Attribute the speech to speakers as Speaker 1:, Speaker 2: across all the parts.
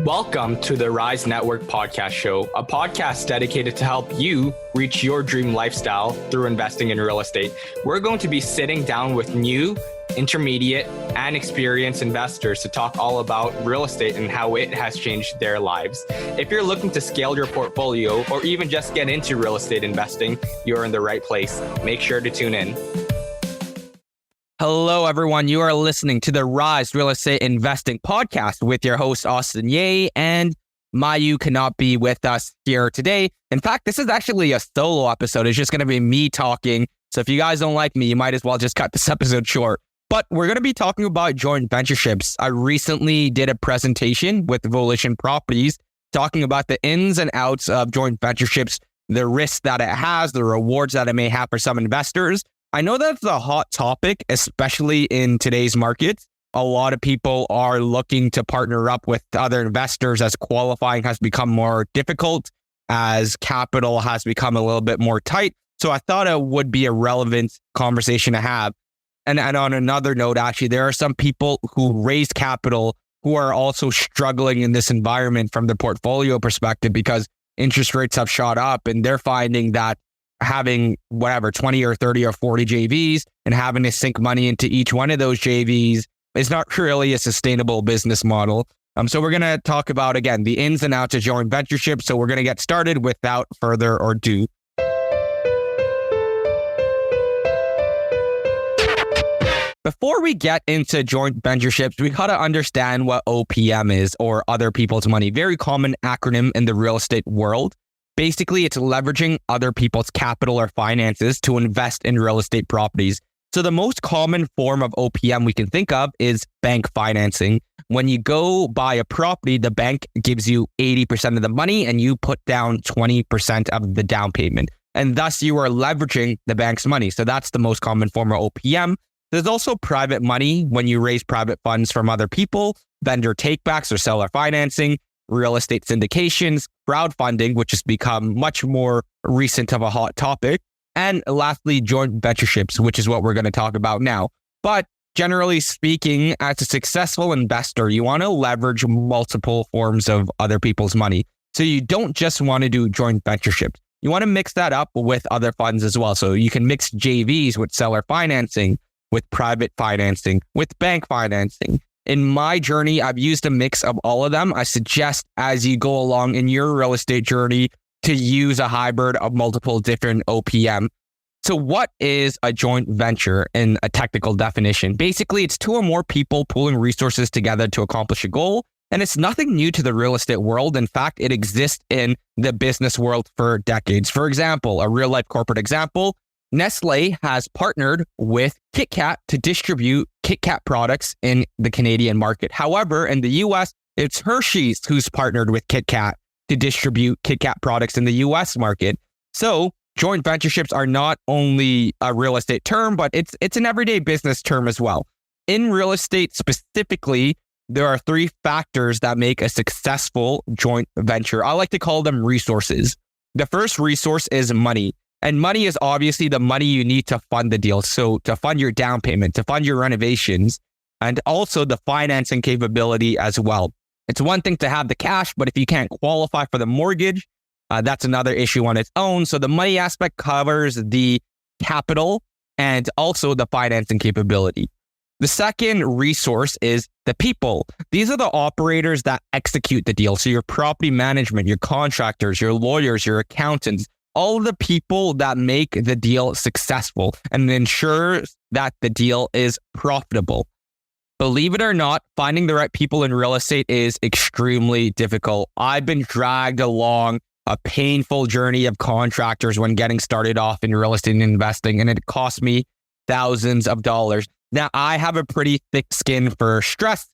Speaker 1: Welcome to the Rise Network podcast show, a podcast dedicated to help you reach your dream lifestyle through investing in real estate. We're going to be sitting down with new, intermediate, and experienced investors to talk all about real estate and how it has changed their lives. If you're looking to scale your portfolio or even just get into real estate investing, you're in the right place. Make sure to tune in. Hello, everyone. You are listening to the Rise Real Estate Investing Podcast with your host, Austin Ye, and Mayu cannot be with us here today. In fact, this is actually a solo episode. It's just going to be me talking. So if you guys don't like me, you might as well just cut this episode short. But we're going to be talking about joint ventureships. I recently did a presentation with Volition Properties talking about the ins and outs of joint ventureships, the risks that it has, the rewards that it may have for some investors. I know that's a hot topic, especially in today's market. A lot of people are looking to partner up with other investors as qualifying has become more difficult, as capital has become a little bit more tight. So I thought it would be a relevant conversation to have. And on another note, actually, there are some people who raised capital who are also struggling in this environment from the portfolio perspective because interest rates have shot up and they're finding that having 20 or 30 or 40 JVs and having to sink money into each one of those JVs is not really a sustainable business model. So we're going to talk about, again, the ins and outs of joint ventureship. So we're going to get started without further ado. Before we get into joint ventureships, we got to understand what OPM is, or other people's money. Very common acronym in the real estate world. Basically, it's leveraging other people's capital or finances to invest in real estate properties. So the most common form of OPM we can think of is bank financing. When you go buy a property, the bank gives you 80% of the money and you put down 20% of the down payment. And thus you are leveraging the bank's money. So that's the most common form of OPM. There's also private money when you raise private funds from other people, vendor takebacks or seller financing, real estate syndications, crowdfunding, which has become much more recent of a hot topic. And lastly, joint ventureships, which is what we're going to talk about now. But generally speaking, as a successful investor, you want to leverage multiple forms of other people's money. So you don't just want to do joint ventureships. You want to mix that up with other funds as well. So you can mix JVs with seller financing, with private financing, with bank financing. In my journey, I've used a mix of all of them. I suggest as you go along in your real estate journey to use a hybrid of multiple different OPM. So what is a joint venture in a technical definition? Basically, it's two or more people pooling resources together to accomplish a goal. And it's nothing new to the real estate world. In fact, it exists in the business world for decades. For example, a real life corporate example, Nestle has partnered with KitKat to distribute KitKat products in the Canadian market. However, in the US, it's Hershey's who's partnered with KitKat to distribute KitKat products in the US market. So joint ventureships are not only a real estate term, but it's an everyday business term as well. In real estate specifically, there are three factors that make a successful joint venture. I like to call them resources. The first resource is money. And money is obviously the money you need to fund the deal. So to fund your down payment, to fund your renovations, and also the financing capability as well. It's one thing to have the cash, but if you can't qualify for the mortgage, that's another issue on its own. So the money aspect covers the capital and also the financing capability. The second resource is the people. These are the operators that execute the deal. So your property management, your contractors, your lawyers, your accountants, all of the people that make the deal successful and ensure that the deal is profitable. Believe it or not, finding the right people in real estate is extremely difficult. I've been dragged along a painful journey of contractors when getting started off in real estate investing, and it cost me thousands of dollars. Now, I have a pretty thick skin for stress.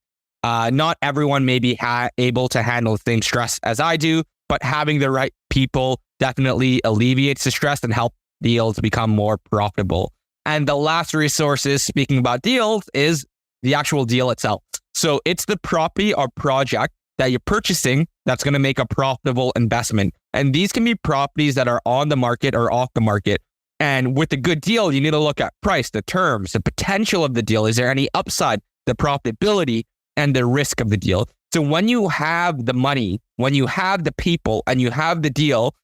Speaker 1: Not everyone may be able to handle the same stress as I do, but having the right people definitely alleviates the stress and help deals become more profitable. And the last resource is, speaking about deals, is the actual deal itself. So it's the property or project that you're purchasing that's going to make a profitable investment. And these can be properties that are on the market or off the market. And with a good deal, you need to look at price, the terms, the potential of the deal. Is there any upside, the profitability, and the risk of the deal? So when you have the money, when you have the people, and you have the deal,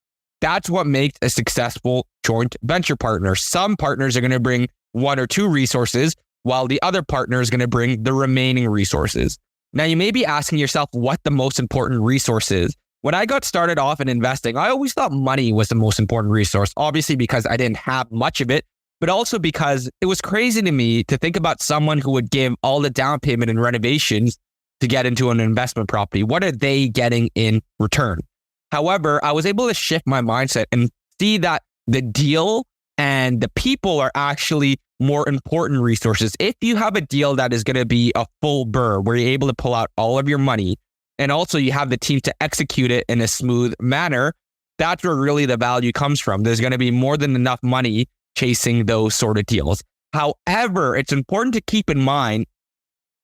Speaker 1: that's what makes a successful joint venture partner. Some partners are going to bring one or two resources, while the other partner is going to bring the remaining resources. Now, you may be asking yourself what the most important resource is. When I got started off in investing, I always thought money was the most important resource, obviously because I didn't have much of it, but also because it was crazy to me to think about someone who would give all the down payment and renovations to get into an investment property. What are they getting in return? However, I was able to shift my mindset and see that the deal and the people are actually more important resources. If you have a deal that is going to be a full burr, where you're able to pull out all of your money, and also you have the team to execute it in a smooth manner, that's where really the value comes from. There's going to be more than enough money chasing those sort of deals. However, it's important to keep in mind,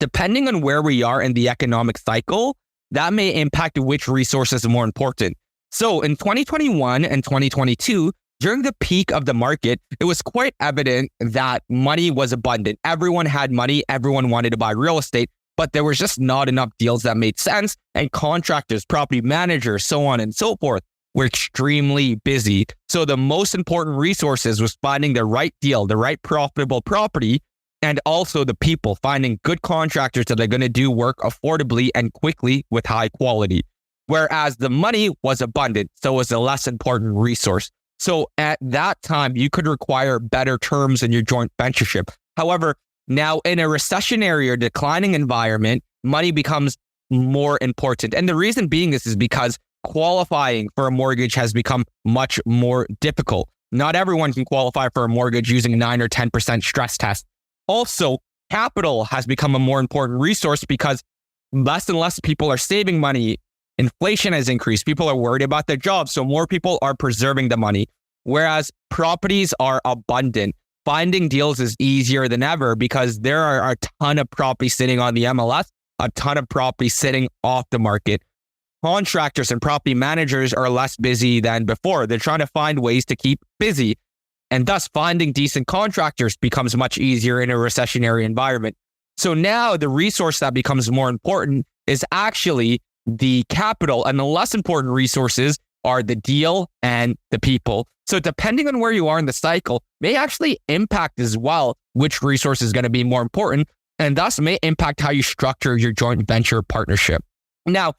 Speaker 1: depending on where we are in the economic cycle, that may impact which resources are more important. So in 2021 and 2022, during the peak of the market, it was quite evident that money was abundant. Everyone had money. Everyone wanted to buy real estate, but there was just not enough deals that made sense. And contractors, property managers, so on and so forth, were extremely busy. So the most important resources was finding the right deal, the right profitable property, and also the people, finding good contractors that are going to do work affordably and quickly with high quality. Whereas the money was abundant, so it was a less important resource. So at that time, you could require better terms in your joint ventureship. However, now in a recessionary or declining environment, money becomes more important. And the reason being this is because qualifying for a mortgage has become much more difficult. Not everyone can qualify for a mortgage using a 9 or 10% stress test. Also, capital has become a more important resource because less and less people are saving money. Inflation has increased. People are worried about their jobs, so more people are preserving the money. Whereas properties are abundant. Finding deals is easier than ever because there are a ton of properties sitting on the MLS, a ton of properties sitting off the market. Contractors and property managers are less busy than before. They're trying to find ways to keep busy. And thus, finding decent contractors becomes much easier in a recessionary environment. So now the resource that becomes more important is actually the capital, and the less important resources are the deal and the people. So depending on where you are in the cycle may actually impact as well which resource is going to be more important, and thus may impact how you structure your joint venture partnership. Now,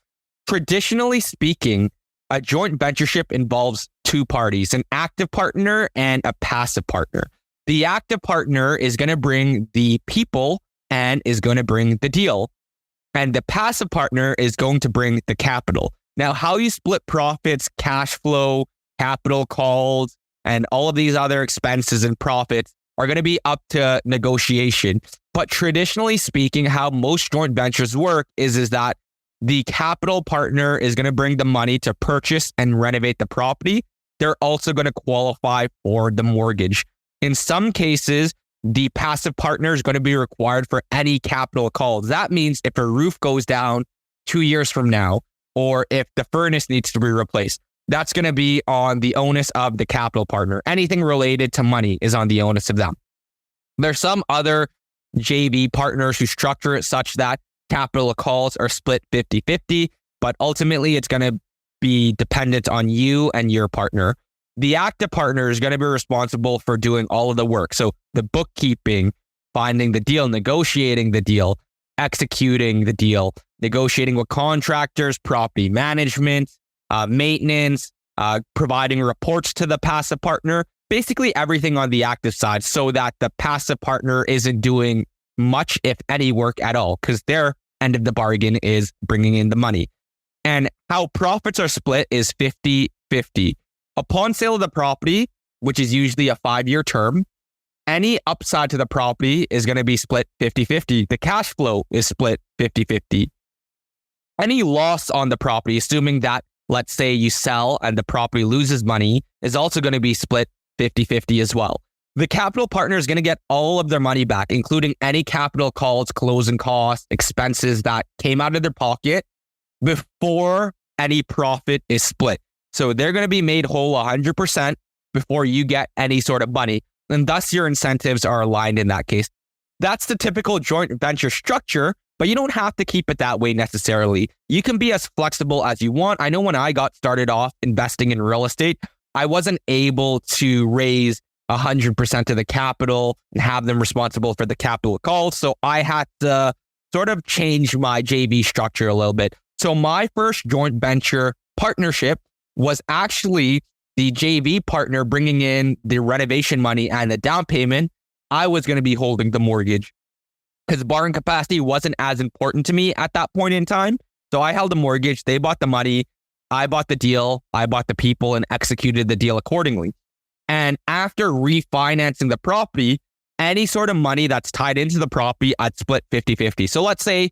Speaker 1: traditionally speaking, a joint ventureship involves two parties, an active partner and a passive partner. The active partner is going to bring the people and is going to bring the deal. And the passive partner is going to bring the capital. Now, how you split profits, cash flow, capital calls, and all of these other expenses and profits are going to be up to negotiation. But traditionally speaking, how most joint ventures work is that the capital partner is going to bring the money to purchase and renovate the property. They're also going to qualify for the mortgage. In some cases, the passive partner is going to be required for any capital calls. That means if a roof goes down 2 years from now, or if the furnace needs to be replaced, that's going to be on the onus of the capital partner. Anything related to money is on the onus of them. There's some other JV partners who structure it such that capital calls are split 50-50, but ultimately it's going to be dependent on you and your partner. The active partner is going to be responsible for doing all of the work. So the bookkeeping, finding the deal, negotiating the deal, executing the deal, negotiating with contractors, property management, maintenance, providing reports to the passive partner, basically everything on the active side so that the passive partner isn't doing much, if any, work at all, because their end of the bargain is bringing in the money. And how profits are split is 50-50. Upon sale of the property, which is usually a 5-year term, any upside to the property is going to be split 50-50. The cash flow is split 50-50. Any loss on the property, assuming that, let's say you sell and the property loses money, is also going to be split 50-50 as well. The capital partner is going to get all of their money back, including any capital calls, closing costs, expenses that came out of their pocket before any profit is split. So they're going to be made whole 100% before you get any sort of money. And thus your incentives are aligned in that case. That's the typical joint venture structure. but you don't have to keep it that way necessarily. You can be as flexible as you want. I know when I got started off investing in real estate, I wasn't able to raise 100% of the capital and have them responsible for the capital calls. So I had to sort of change my JV structure a little bit. So my first joint venture partnership was actually the JV partner bringing in the renovation money and the down payment. I was going to be holding the mortgage because borrowing capacity wasn't as important to me at that point in time. So I held the mortgage. They bought the money. I bought the deal. I bought the people and executed the deal accordingly. And after refinancing the property, any sort of money that's tied into the property, I'd split 50-50. So let's say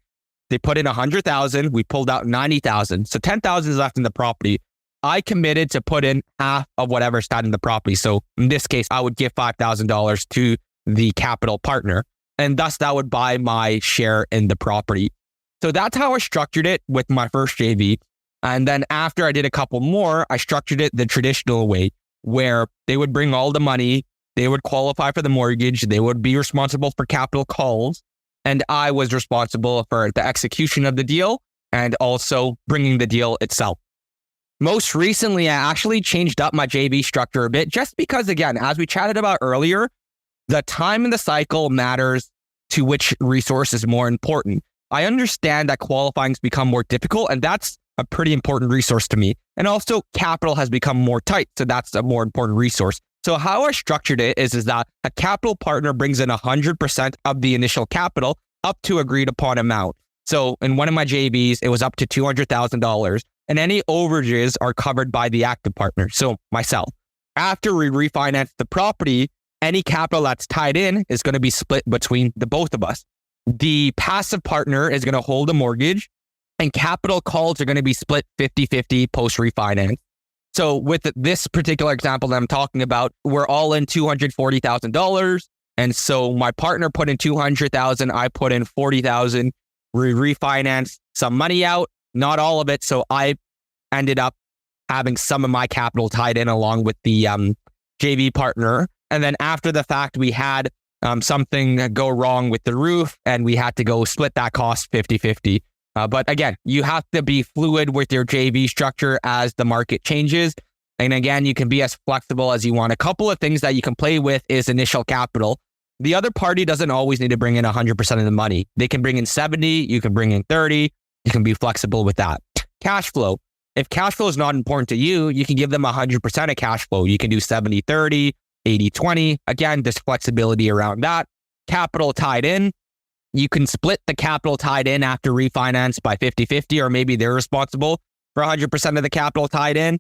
Speaker 1: they put in 100,000, we pulled out 90,000. So 10,000 is left in the property. I committed to put in half of whatever's tied in the property. So in this case, I would give $5,000 to the capital partner, and thus that would buy my share in the property. So that's how I structured it with my first JV. And then after I did a couple more, I structured it the traditional way, where they would bring all the money, they would qualify for the mortgage, they would be responsible for capital calls, and I was responsible for the execution of the deal and also bringing the deal itself. Most recently, I actually changed up my JV structure a bit just because, again, as we chatted about earlier, the time in the cycle matters to which resource is more important. I understand that qualifying's become more difficult, and that's a pretty important resource to me. And also capital has become more tight, so that's a more important resource. So how I structured it is that a capital partner brings in 100% of the initial capital up to agreed upon amount. So in one of my JVs, it was up to $200,000, and any overages are covered by the active partner, so myself. After we refinance the property, any capital that's tied in is going to be split between the both of us. The passive partner is going to hold a mortgage, and capital calls are going to be split 50-50 post-refinance. So with this particular example that I'm talking about, we're all in $240,000. And so my partner put in $200,000, I put in $40,000. We refinanced some money out, not all of it. So I ended up having some of my capital tied in along with the JV partner. And then after the fact, we had something go wrong with the roof and we had to go split that cost 50-50. But again, you have to be fluid with your JV structure as the market changes. And again, you can be as flexible as you want. A couple of things that you can play with is initial capital. The other party doesn't always need to bring in 100% of the money. They can bring in 70, you can bring in 30. You can be flexible with that. Cash flow. If cash flow is not important to you, you can give them 100% of cash flow. You can do 70-30, 80-20. Again, there's flexibility around that. Capital tied in. You can split the capital tied in after refinance by 50-50, or maybe they're responsible for 100% of the capital tied in.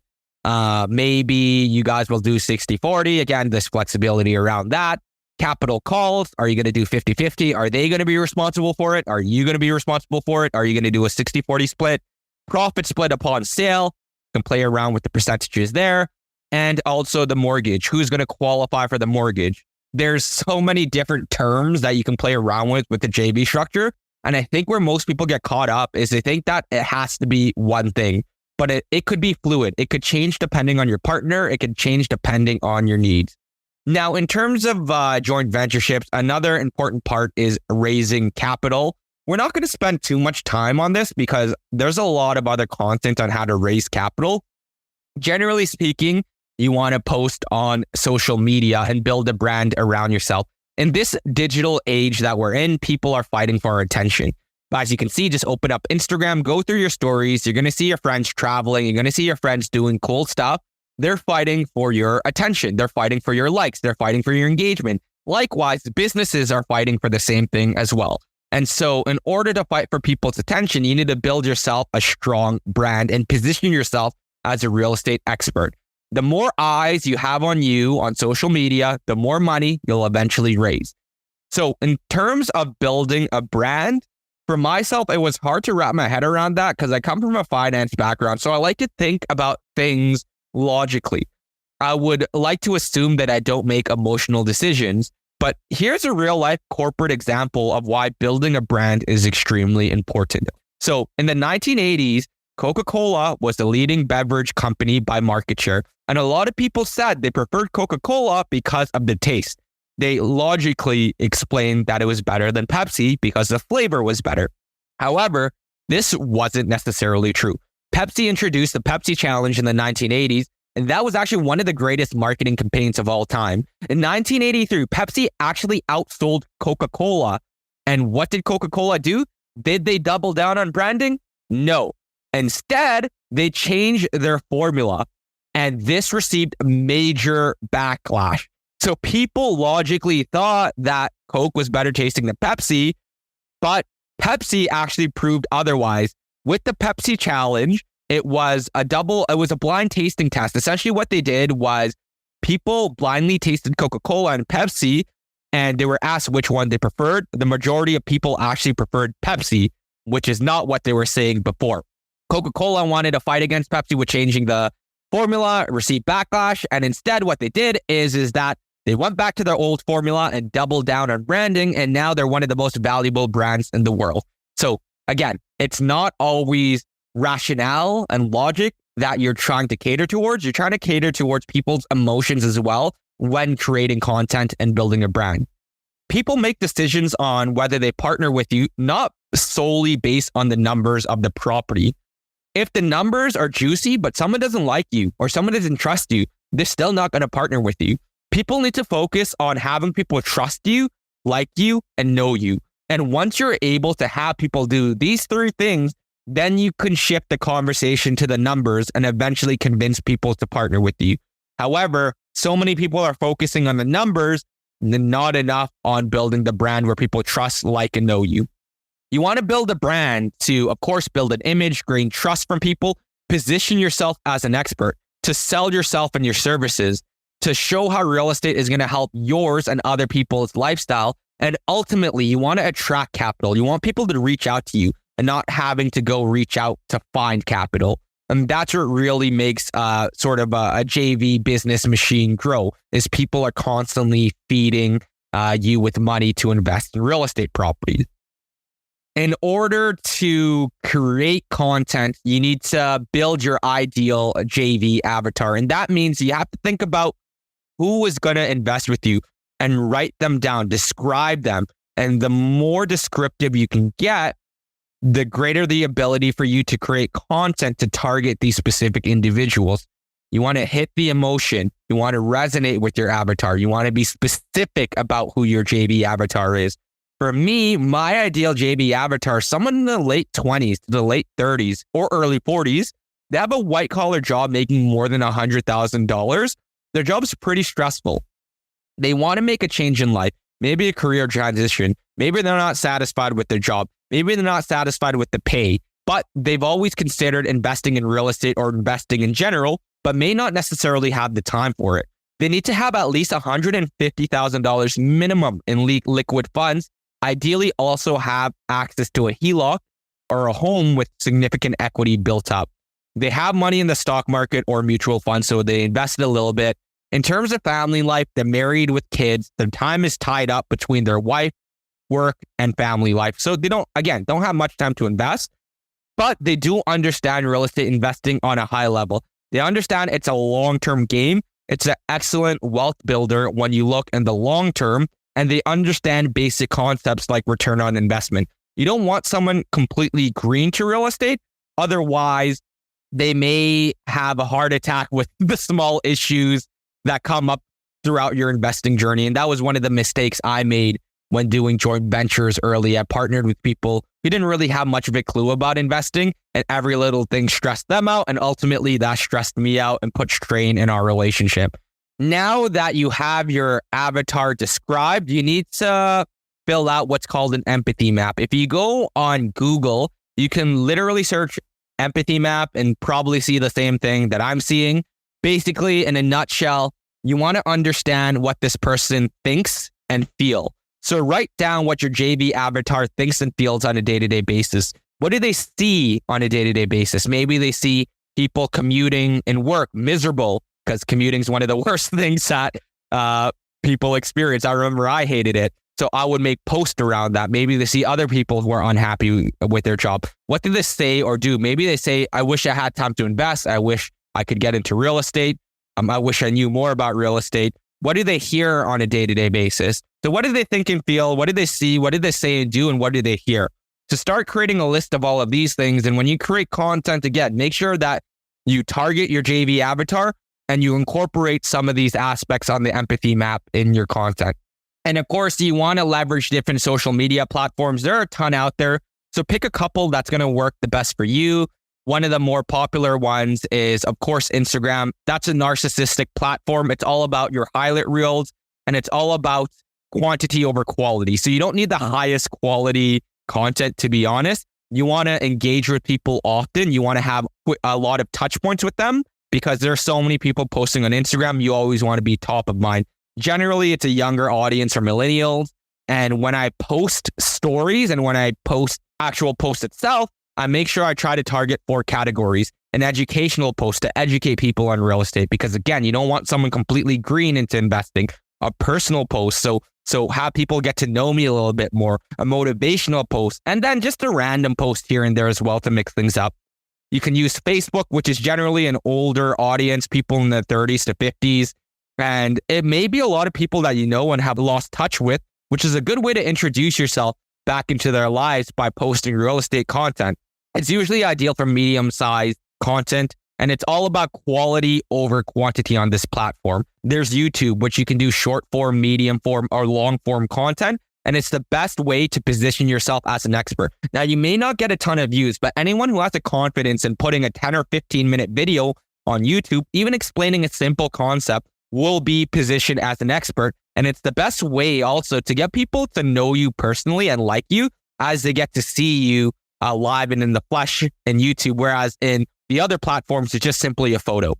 Speaker 1: Maybe you guys will do 60-40. Again, there's flexibility around that. Capital calls. Are you going to do 50-50? Are they going to be responsible for it? Are you going to be responsible for it? Are you going to do a 60-40 split? Profit split upon sale. You can play around with the percentages there. And also the mortgage. Who's going to qualify for the mortgage? There's so many different terms that you can play around with the JV structure. And I think where most people get caught up is they think that it has to be one thing, but it could be fluid. It could change depending on your partner. It could change depending on your needs. Now, in terms of joint ventureships, another important part is raising capital. We're not going to spend too much time on this because there's a lot of other content on how to raise capital. Generally speaking, you want to post on social media and build a brand around yourself. In this digital age that we're in, people are fighting for our attention. But as you can see, just open up Instagram, go through your stories. You're going to see your friends traveling. You're going to see your friends doing cool stuff. They're fighting for your attention. They're fighting for your likes. They're fighting for your engagement. Likewise, businesses are fighting for the same thing as well. And so in order to fight for people's attention, you need to build yourself a strong brand and position yourself as a real estate expert. The more eyes you have on you on social media, the more money you'll eventually raise. So in terms of building a brand, for myself, it was hard to wrap my head around that because I come from a finance background. So I like to think about things logically. I would like to assume that I don't make emotional decisions, but here's a real life corporate example of why building a brand is extremely important. So in the 1980s, Coca-Cola was the leading beverage company by market share. And a lot of people said they preferred Coca-Cola because of the taste. They logically explained that it was better than Pepsi because the flavor was better. However, this wasn't necessarily true. Pepsi introduced the Pepsi Challenge in the 1980s, and that was actually one of the greatest marketing campaigns of all time. In 1983, Pepsi actually outsold Coca-Cola. And what did Coca-Cola do? Did they double down on branding? No. Instead, they changed their formula, and this received major backlash. So people logically thought that Coke was better tasting than Pepsi, but Pepsi actually proved otherwise. With the Pepsi Challenge, it was a blind tasting test. Essentially what they did was people blindly tasted Coca-Cola and Pepsi, and they were asked which one they preferred. The majority of people actually preferred Pepsi, which is not what they were saying before. Coca-Cola wanted to fight against Pepsi with changing the formula, received backlash, and instead what they did is that they went back to their old formula and doubled down on branding, and now they're one of the most valuable brands in the world. So again, it's not always rationale and logic that you're trying to cater towards. You're trying to cater towards people's emotions as well when creating content and building a brand. People make decisions on whether they partner with you, not solely based on the numbers of the property. If the numbers are juicy, but someone doesn't like you or someone doesn't trust you, they're still not going to partner with you. People need to focus on having people trust you, like you, and know you. And once you're able to have people do these three things, then you can shift the conversation to the numbers and eventually convince people to partner with you. However, so many people are focusing on the numbers and not enough on building the brand where people trust, like, and know you. You want to build a brand to, of course, build an image, gain trust from people, position yourself as an expert, to sell yourself and your services, to show how real estate is going to help yours and other people's lifestyle. And ultimately, you want to attract capital. You want people to reach out to you and not having to go reach out to find capital. And that's what really makes sort of a JV business machine grow, is people are constantly feeding you with money to invest in real estate properties. In order to create content, you need to build your ideal JV avatar. And that means you have to think about who is going to invest with you and write them down, describe them. And the more descriptive you can get, the greater the ability for you to create content to target these specific individuals. You want to hit the emotion. You want to resonate with your avatar. You want to be specific about who your JV avatar is. For me, my ideal JV avatar is someone in the late 20s to the late 30s or early 40s. They have a white collar job making more than $100,000. Their job's pretty stressful. They want to make a change in life, maybe a career transition. Maybe they're not satisfied with their job. Maybe they're not satisfied with the pay, but they've always considered investing in real estate or investing in general, but may not necessarily have the time for it. They need to have at least $150,000 minimum in liquid funds. Ideally, also have access to a HELOC or a home with significant equity built up. They have money in the stock market or mutual funds, so they invested a little bit. In terms of family life, they're married with kids. Their time is tied up between their wife, work, and family life. So they don't have much time to invest, but they do understand real estate investing on a high level. They understand it's a long-term game. It's an excellent wealth builder when you look in the long term, and they understand basic concepts like return on investment. You don't want someone completely green to real estate. Otherwise, they may have a heart attack with the small issues that come up throughout your investing journey. And that was one of the mistakes I made when doing joint ventures early. I partnered with people who didn't really have much of a clue about investing, and every little thing stressed them out. And ultimately that stressed me out and put strain in our relationship. Now that you have your avatar described, you need to fill out what's called an empathy map. If you go on Google, you can literally search empathy map and probably see the same thing that I'm seeing. Basically, in a nutshell, you want to understand what this person thinks and feel. So write down what your JV avatar thinks and feels on a day-to-day basis. What do they see on a day-to-day basis? Maybe they see people commuting and work miserable, because commuting is one of the worst things that people experience. I remember I hated it. So I would make posts around that. Maybe they see other people who are unhappy with their job. What do they say or do? Maybe they say, I wish I had time to invest. I wish I could get into real estate. I wish I knew more about real estate. What do they hear on a day-to-day basis? So what do they think and feel? What do they see? What do they say and do? And what do they hear? So start creating a list of all of these things. And when you create content, again, make sure that you target your JV avatar and you incorporate some of these aspects on the empathy map in your content. And of course, you want to leverage different social media platforms. There are a ton out there. So pick a couple that's going to work the best for you. One of the more popular ones is, of course, Instagram. That's a narcissistic platform. It's all about your highlight reels and it's all about quantity over quality. So you don't need the highest quality content, to be honest. You want to engage with people often. You want to have a lot of touch points with them because there's so many people posting on Instagram. You always want to be top of mind. Generally, it's a younger audience or millennials. And when I post stories and when I post actual post itself, I make sure I try to target 4 categories. An educational post to educate people on real estate, because again, you don't want someone completely green into investing. A personal post, so have people get to know me a little bit more. A motivational post, and then just a random post here and there as well to mix things up. You can use Facebook, which is generally an older audience, people in the 30s to 50s. And it may be a lot of people that you know and have lost touch with, which is a good way to introduce yourself back into their lives by posting real estate content. It's usually ideal for medium-sized content, and it's all about quality over quantity on this platform. There's YouTube, which you can do short form, medium form, or long form content, and it's the best way to position yourself as an expert. Now, you may not get a ton of views, but anyone who has the confidence in putting a 10 or 15-minute video on YouTube, even explaining a simple concept, will be positioned as an expert. And it's the best way also to get people to know you personally and like you as they get to see you live and in the flesh in YouTube, whereas in the other platforms, it's just simply a photo.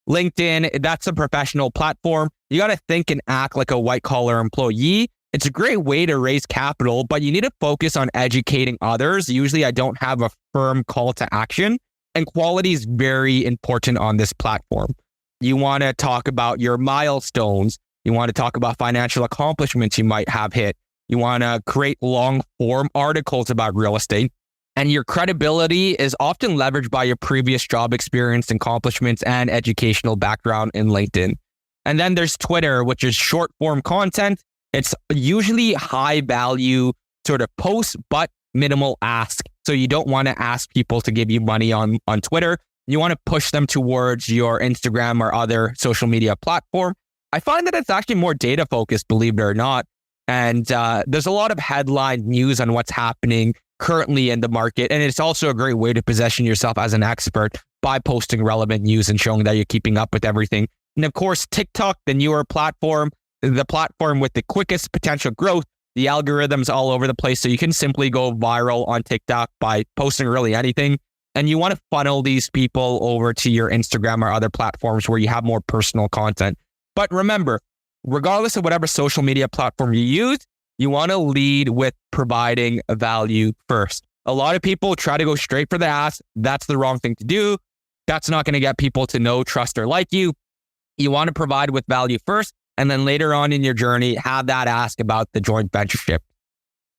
Speaker 1: LinkedIn, that's a professional platform. You got to think and act like a white collar employee. It's a great way to raise capital, but you need to focus on educating others. Usually I don't have a firm call to action, and quality is very important on this platform. You want to talk about your milestones. You want to talk about financial accomplishments you might have hit. You want to create long form articles about real estate. And your credibility is often leveraged by your previous job experience, accomplishments, and educational background in LinkedIn. And then there's Twitter, which is short form content. It's usually high value sort of posts, but minimal ask. So you don't want to ask people to give you money on Twitter. You want to push them towards your Instagram or other social media platform. I find that it's actually more data focused, believe it or not. And there's a lot of headline news on what's happening currently in the market. And it's also a great way to position yourself as an expert by posting relevant news and showing that you're keeping up with everything. And of course, TikTok, the newer platform, the platform with the quickest potential growth, the algorithms all over the place. So you can simply go viral on TikTok by posting really anything. And you want to funnel these people over to your Instagram or other platforms where you have more personal content. But remember, regardless of whatever social media platform you use, you want to lead with providing value first. A lot of people try to go straight for the ask. That's the wrong thing to do. That's not going to get people to know, trust, or like you. You want to provide with value first, and then later on in your journey, have that ask about the joint ventureship.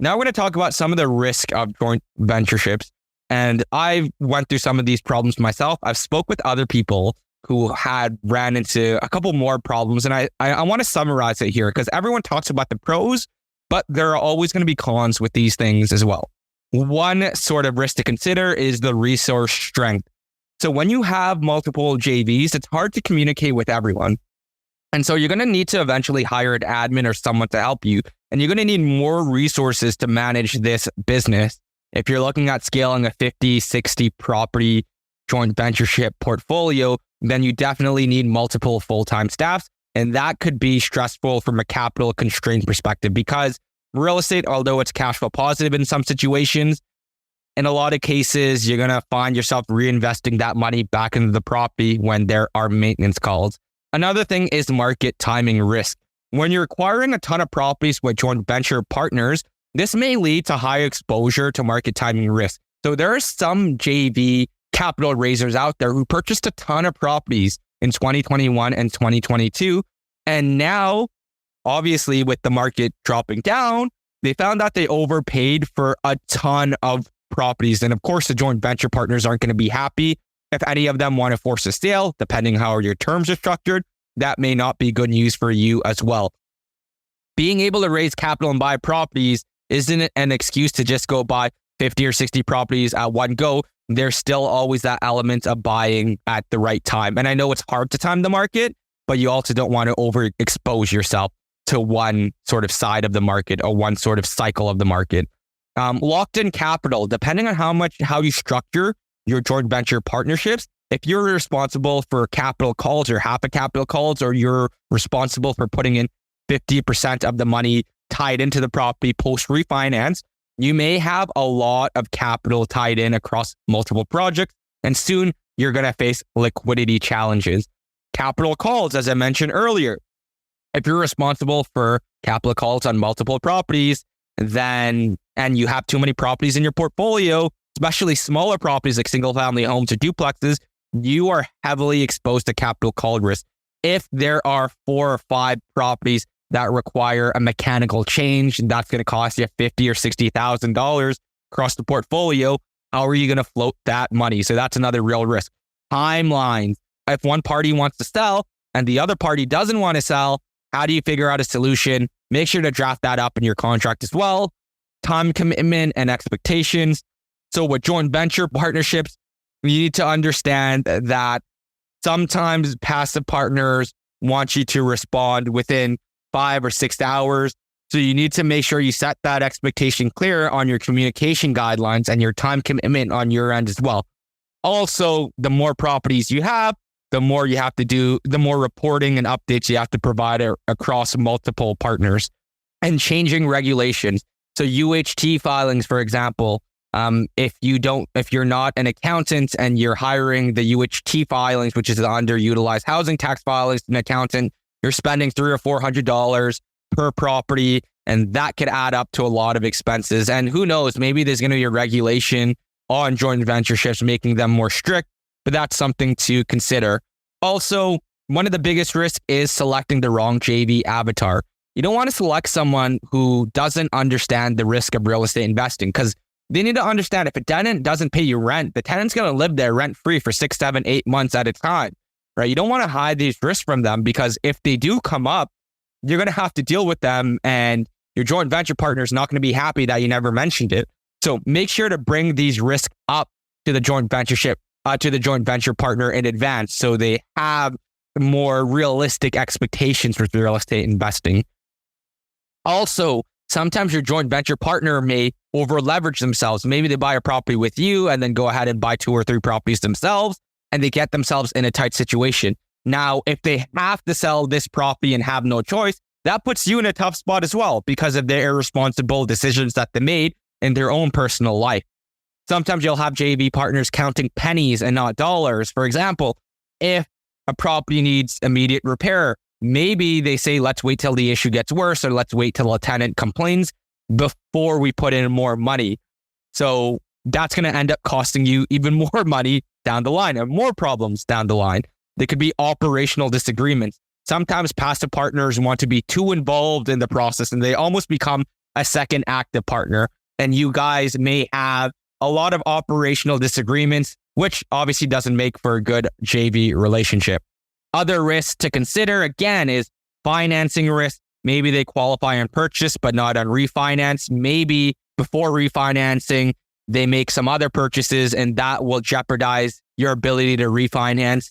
Speaker 1: Now we're going to talk about some of the risk of joint ventureships. And I went through some of these problems myself. I've spoke with other people who had ran into a couple more problems. And I want to summarize it here because everyone talks about the pros, but there are always going to be cons with these things as well. One sort of risk to consider is the resource strength. So when you have multiple JVs, it's hard to communicate with everyone. And so you're going to need to eventually hire an admin or someone to help you. And you're going to need more resources to manage this business. If you're looking at scaling a 50, 60 property joint ventureship portfolio, then you definitely need multiple full-time staffs. And that could be stressful from a capital constraint perspective because real estate, although it's cash flow positive in some situations, in a lot of cases, you're going to find yourself reinvesting that money back into the property when there are maintenance calls. Another thing is market timing risk. When you're acquiring a ton of properties with joint venture partners, this may lead to high exposure to market timing risk. So there are some JV capital raisers out there who purchased a ton of properties in 2021 and 2022. And now, obviously, with the market dropping down, they found that they overpaid for a ton of properties. And of course, the joint venture partners aren't going to be happy. If any of them want to force a sale, depending how your terms are structured, that may not be good news for you as well. Being able to raise capital and buy properties isn't an excuse to just go buy 50 or 60 properties at one go, there's still always that element of buying at the right time. And I know it's hard to time the market, but you also don't want to overexpose yourself to one sort of side of the market or one sort of cycle of the market. Locked in capital, depending on how you structure your joint venture partnerships, if you're responsible for capital calls or half a capital calls, or you're responsible for putting in 50% of the money tied into the property post refinance, you may have a lot of capital tied in across multiple projects, and soon you're going to face liquidity challenges. Capital calls, as I mentioned earlier, if you're responsible for capital calls on multiple properties, and you have too many properties in your portfolio, especially smaller properties like single family homes or duplexes, you are heavily exposed to capital call risk. If there are 4 or 5 properties that require a mechanical change, that's going to cost you $50,000 or $60,000 across the portfolio. How are you going to float that money? So that's another real risk. Timelines. If one party wants to sell and the other party doesn't want to sell, how do you figure out a solution? Make sure to draft that up in your contract as well. Time commitment and expectations. So with joint venture partnerships, you need to understand that sometimes passive partners want you to respond within 5 or 6 hours. So you need to make sure you set that expectation clear on your communication guidelines and your time commitment on your end as well. Also, the more properties you have, the more you have to do, the more reporting and updates you have to provide across multiple partners. And changing regulations. So UHT filings, for example, if you're not an accountant and you're hiring the UHT filings, which is the underutilized housing tax filings, an accountant, you're spending $300 or $400 per property, and that could add up to a lot of expenses. And who knows, maybe there's going to be a regulation on joint ventureships making them more strict, but that's something to consider. Also, one of the biggest risks is selecting the wrong JV avatar. You don't want to select someone who doesn't understand the risk of real estate investing, because they need to understand if a tenant doesn't pay you rent, the tenant's going to live there rent free for 6, 7, 8 months at a time, right? You don't want to hide these risks from them, because if they do come up, you're going to have to deal with them, and your joint venture partner is not going to be happy that you never mentioned it. So make sure to bring these risks up to the joint venture partner in advance, so they have more realistic expectations with real estate investing. Also, sometimes your joint venture partner may over leverage themselves. Maybe they buy a property with you and then go ahead and buy 2 or 3 properties themselves, and they get themselves in a tight situation. Now, if they have to sell this property and have no choice, that puts you in a tough spot as well, because of their irresponsible decisions that they made in their own personal life. Sometimes you'll have JV partners counting pennies and not dollars. For example, if a property needs immediate repair, maybe they say, let's wait till the issue gets worse, or let's wait till a tenant complains before we put in more money. So that's going to end up costing you even more money down the line and more problems down the line. There could be operational disagreements. Sometimes passive partners want to be too involved in the process, and they almost become a second active partner. And you guys may have a lot of operational disagreements, which obviously doesn't make for a good JV relationship. Other risks to consider, again, is financing risk. Maybe they qualify on purchase, but not on refinance. Maybe before refinancing, they make some other purchases, and that will jeopardize your ability to refinance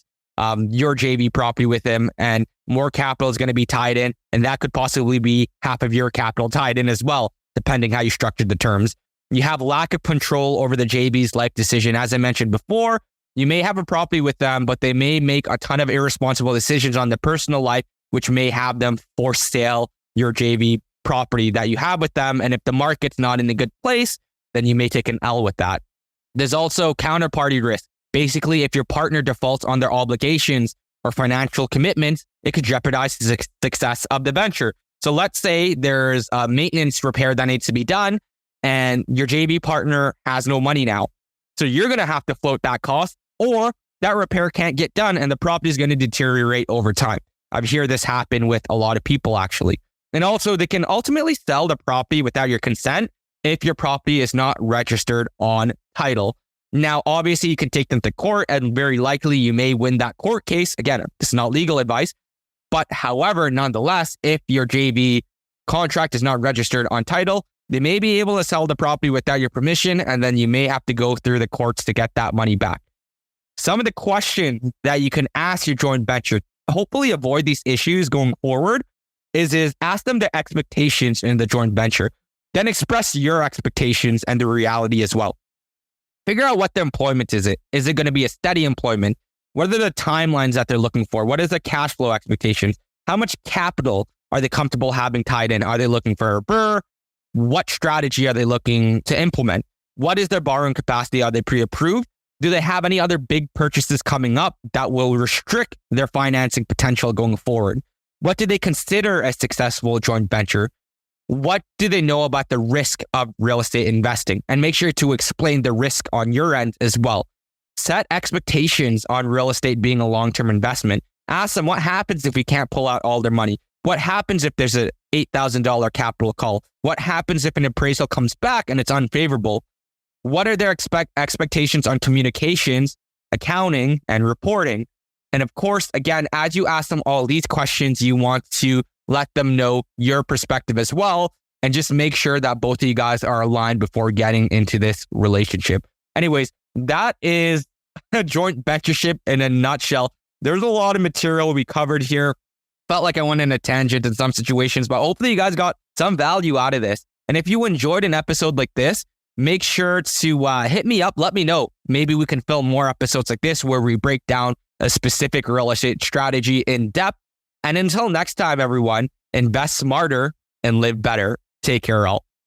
Speaker 1: your JV property with them, and more capital is going to be tied in, and that could possibly be half of your capital tied in as well, depending how you structured the terms. You have lack of control over the JV's life decision. As I mentioned before, you may have a property with them, but they may make a ton of irresponsible decisions on their personal life, which may have them force sale your JV property that you have with them. And if the market's not in a good place, then you may take an L with that. There's also counterparty risk. Basically, if your partner defaults on their obligations or financial commitments, it could jeopardize the success of the venture. So let's say there's a maintenance repair that needs to be done, and your JV partner has no money now. So you're going to have to float that cost, or that repair can't get done and the property is going to deteriorate over time. I've heard this happen with a lot of people, actually. And also, they can ultimately sell the property without your consent if your property is not registered on title. Now, obviously, you can take them to court, and very likely you may win that court case. Again, this is not legal advice. But however, nonetheless, if your JV contract is not registered on title, They may be able to sell the property without your permission, and then you may have to go through the courts to get that money back. Some of the questions that you can ask your joint venture, hopefully avoid these issues going forward, is ask them the expectations in the joint venture. Then express your expectations and the reality as well. Figure out what the employment is. Is it going to be a steady employment? What are the timelines that they're looking for? What is the cash flow expectations? How much capital are they comfortable having tied in? Are they looking for a BRRRR? What strategy are they looking to implement? What is their borrowing capacity? Are they pre-approved? Do they have any other big purchases coming up that will restrict their financing potential going forward? What do they consider a successful joint venture? What do they know about the risk of real estate investing? And make sure to explain the risk on your end as well. Set expectations on real estate being a long-term investment. Ask them what happens if we can't pull out all their money. What happens if there's a $8,000 capital call? What happens if an appraisal comes back and it's unfavorable? What are their expectations on communications, accounting, and reporting? And of course, again, as you ask them all these questions, you want to let them know your perspective as well, and just make sure that both of you guys are aligned before getting into this relationship. Anyways, that is a joint ventureship in a nutshell. There's a lot of material we covered here. Felt like I went in a tangent in some situations, but hopefully you guys got some value out of this. And if you enjoyed an episode like this, make sure to hit me up. Let me know. Maybe we can film more episodes like this where we break down a specific real estate strategy in depth. And until next time, everyone, invest smarter and live better. Take care, all.